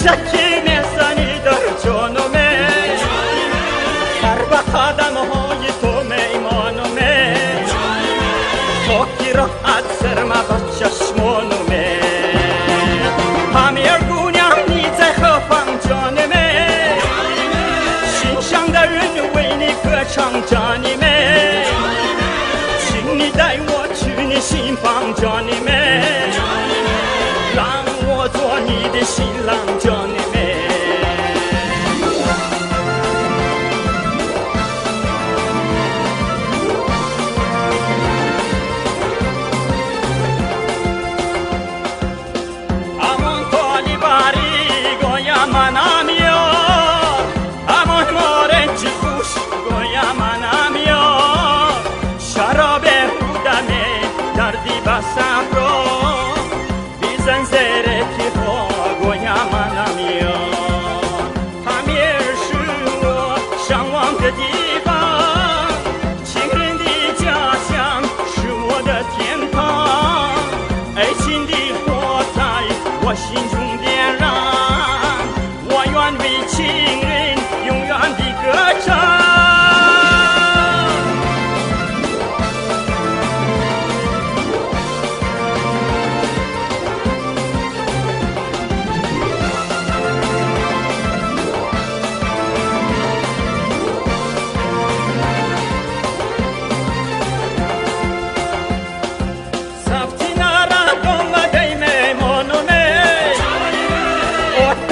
شکی میزنی در جانمه سر به قدمهای تو میمانمه خاکی راحت سرما به چشمانمه همه گونیم نیزه خفم جانمه شینشان در وینی کچم جانمه چینی دای و چونی شینفم جانمه لام و دوانی دشین لام جانمه我心中点燃，我愿为情人永远的歌唱。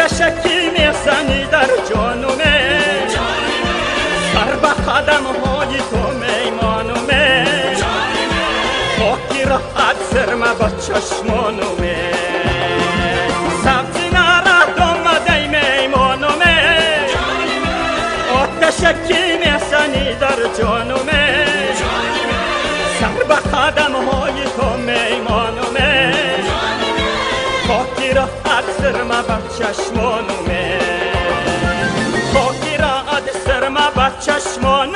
شکی میزنی در جانمه سر به قدمهای تو میمانمه خاکی راحت سرما به چشمانمه سبزی نرد آمده میمانمه شکی میزنی در جانمه سر به قدمهای تو میمانمه خاکی راحت سرما به چشمانمه خاکی راحت سرما به چشمانمه